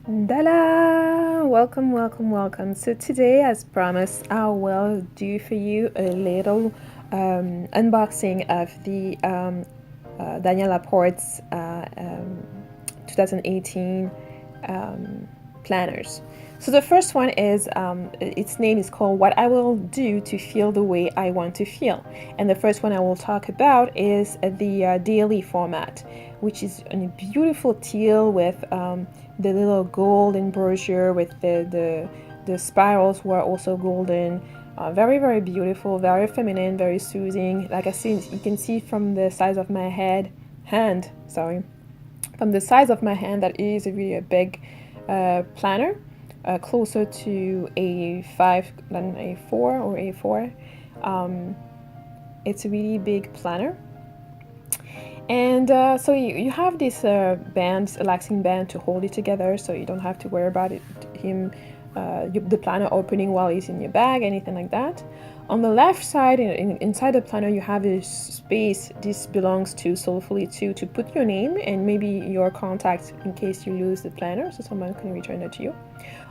Dala! Welcome, welcome, welcome. So today, as promised, I will do for you a little unboxing of the Danielle Laporte's 2018 planners. So the first one is, its name is called What I Will Do to Feel the Way I Want to Feel. And the first one I will talk about is the daily format, which is a beautiful teal with the little golden brochure with the spirals were also golden. Very, very beautiful, very feminine, very soothing. Like I said, you can see from the size of my hand, from the size of my hand, that is really a big planner. Closer to A5 than A4 or A4. It's a really big planner. And so you have this relaxing band to hold it together, so you don't have to worry about the planner opening while it's in your bag, anything like that. On the left side, inside the planner, you have this space. This belongs to Soulfully to put your name and maybe your contact in case you lose the planner, so someone can return it to you.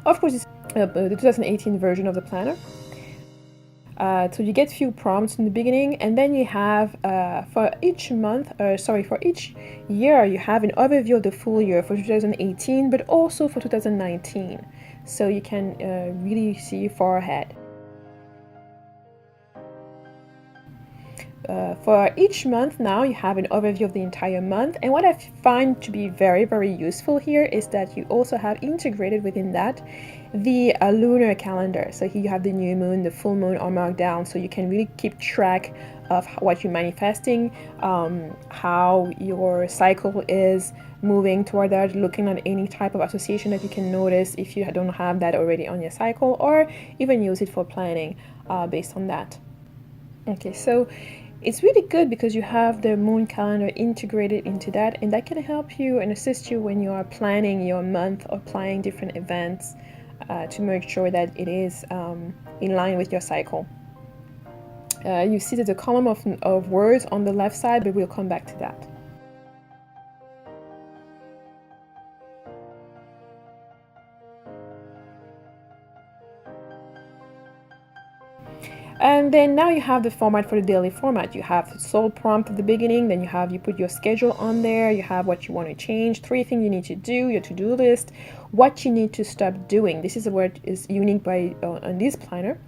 Of course, it's the 2018 version of the planner. So you get few prompts in the beginning, and then you have for each year, you have an overview of the full year for 2018, but also for 2019, so you can really see far ahead. For each month now, you have an overview of the entire month, and what I find to be very, very useful here is that you also have integrated within that the lunar calendar. So here you have the new moon, the full moon are marked down, so you can really keep track of what you're manifesting, how your cycle is moving toward that, looking at any type of association that you can notice if you don't have that already on your cycle, or even use it for planning based on that. Okay, so it's really good because you have the moon calendar integrated into that, and that can help you and assist you when you are planning your month or planning different events to make sure that it is in line with your cycle. You see that the column of words on the left side, but we'll come back to that. And then now you have the format for the daily format. You have the soul prompt at the beginning, then you put your schedule on there, you have what you want to change, 3 things you need to do, your to-do list, what you need to stop doing. This is what is unique on this planner.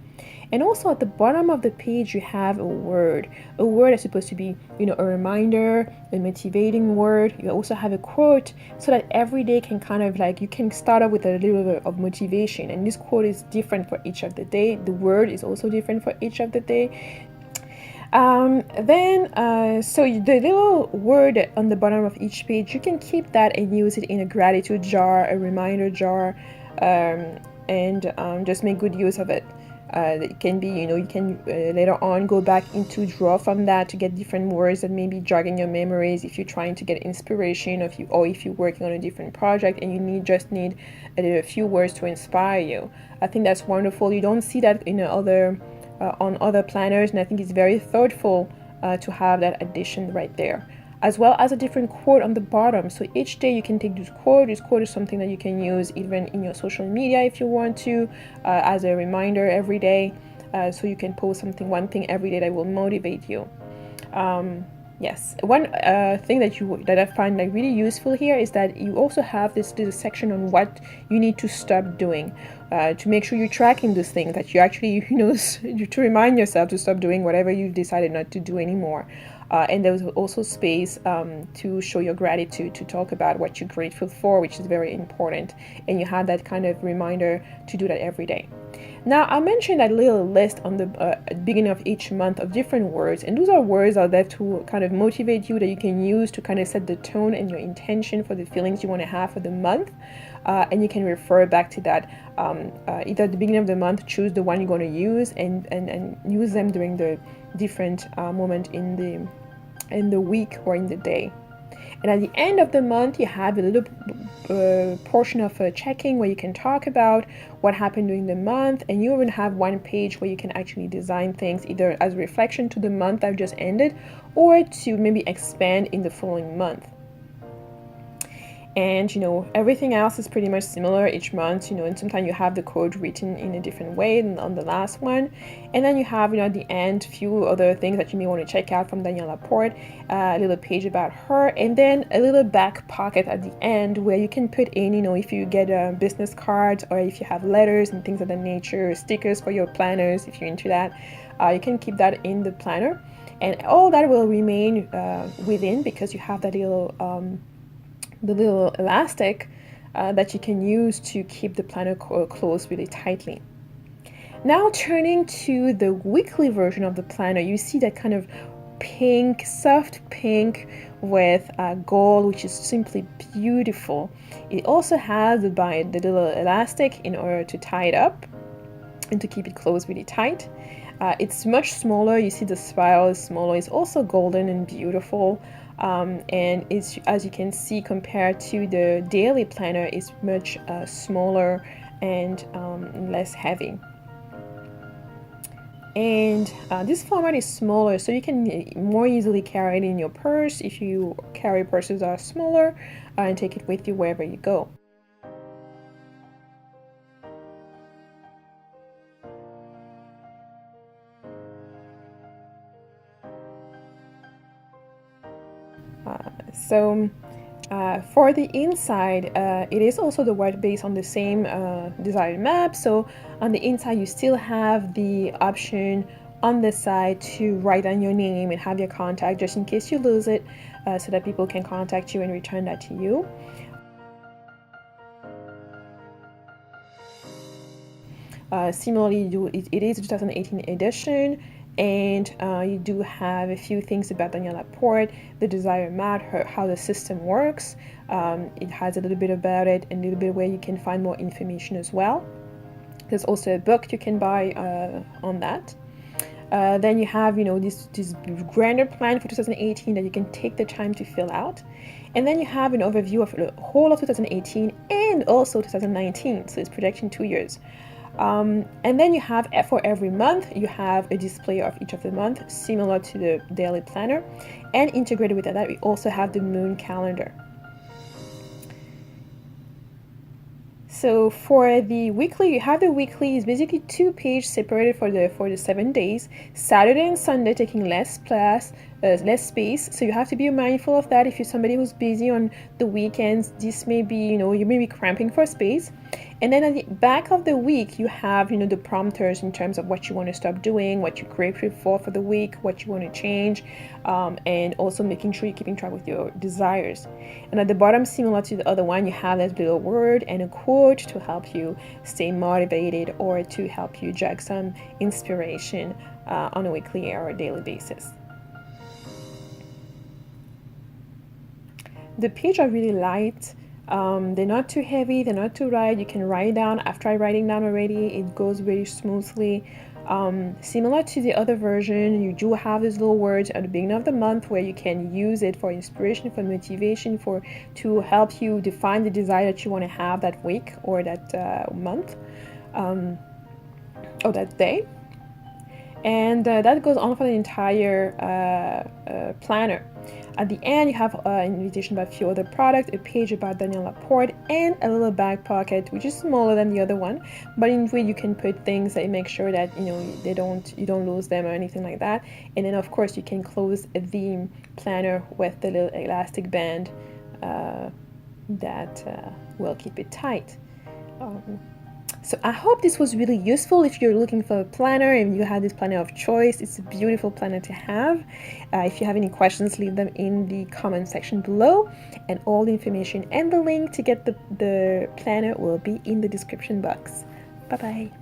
And also at the bottom of the page, you have a word. A word is supposed to be, a reminder, a motivating word. You also have a quote so that every day can kind of you can start up with a little bit of motivation. And this quote is different for each of the day. The word is also different for each of the day. So the little word on the bottom of each page, you can keep that and use it in a gratitude jar, a reminder jar, and just make good use of it. It can be, you can later on go back into draw from that to get different words that may be jogging your memories if you're trying to get inspiration, or if you're working on a different project and you just need a few words to inspire you. I think that's wonderful. You don't see that in on other planners, and I think it's very thoughtful to have that addition right there, as well as a different quote on the bottom. So each day you can take this quote. This quote is something that you can use even in your social media if you want to, as a reminder every day. So you can post one thing every day that will motivate you. Yes, one thing that I find really useful here is that you also have this section on what you need to stop doing, to make sure you're tracking those things that you actually, to remind yourself to stop doing whatever you've decided not to do anymore. And there's also space to show your gratitude, to talk about what you're grateful for, which is very important. And you have that kind of reminder to do that every day. Now, I mentioned that little list on the beginning of each month of different words, and those are words out there to kind of motivate you, that you can use to kind of set the tone and your intention for the feelings you want to have for the month. And you can refer back to that either at the beginning of the month, choose the one you're going to use, and use them during the different moment in the week or in the day. And at the end of the month, you have a little portion of checking where you can talk about what happened during the month, and you even have one page where you can actually design things either as a reflection to the month that just ended, or to maybe expand in the following month. And everything else is pretty much similar each month, and sometimes you have the code written in a different way than on the last one. And then you have, at the end, few other things that you may want to check out from Danielle Laporte, a little page about her, and then a little back pocket at the end where you can put in, if you get business cards, or if you have letters and things of that nature, stickers for your planners, if you're into that, you can keep that in the planner. And all that will remain within, because you have that the little elastic that you can use to keep the planner closed really tightly. Now turning to the weekly version of the planner, you see that kind of pink, soft pink with gold, which is simply beautiful. It also has the little elastic in order to tie it up and to keep it closed really tight. It's much smaller. You see the spiral is smaller. It's also golden and beautiful. And it's, as you can see, compared to the daily planner, is much smaller and less heavy. And this format is smaller, so you can more easily carry it in your purse if you carry purses that are smaller, and take it with you wherever you go. For the inside, it is also the word based on the same desired map. So on the inside, you still have the option on the side to write down your name and have your contact just in case you lose it, so that people can contact you and return that to you. Similarly, it is a 2018 edition. And you do have a few things about Danielle Laporte, the desired map, how the system works. It has a little bit about it, and a little bit where you can find more information as well. There's also a book you can buy on that. Then you have, this grander plan for 2018 that you can take the time to fill out. And then you have an overview of the whole of 2018 and also 2019. So it's projection 2 years. And then you have, for every month, you have a display of each of the month, similar to the daily planner. And integrated with that, we also have the moon calendar. So for the weekly, you have the weekly is basically 2 pages separated for the 7 days. Saturday and Sunday taking less space. So you have to be mindful of that. If you're somebody who's busy on the weekends, this may be, you may be cramping for space. And then at the back of the week, you have, the prompters in terms of what you want to stop doing, what you're grateful for the week, what you want to change, and also making sure you're keeping track with your desires. And at the bottom, similar to the other one, you have that little word and a quote to help you stay motivated or to help you jog some inspiration on a weekly or a daily basis. The pages are really light. They're not too heavy, they're not too light. You can write down. After writing down already, it goes really smoothly. Similar to the other version, you do have these little words at the beginning of the month where you can use it for inspiration, for motivation, to help you define the desire that you want to have that week or that month, or that day. And that goes on for the entire planner. At the end, you have an invitation about a few other products, a page about Danielle Laporte, and a little back pocket, which is smaller than the other one, but in which you can put things that make sure that you don't lose them or anything like that. And then of course you can close the planner with the little elastic band that will keep it tight. So I hope this was really useful if you're looking for a planner and you have this planner of choice. It's a beautiful planner to have. If you have any questions, leave them in the comment section below, and all the information and the link to get the planner will be in the description box. Bye bye.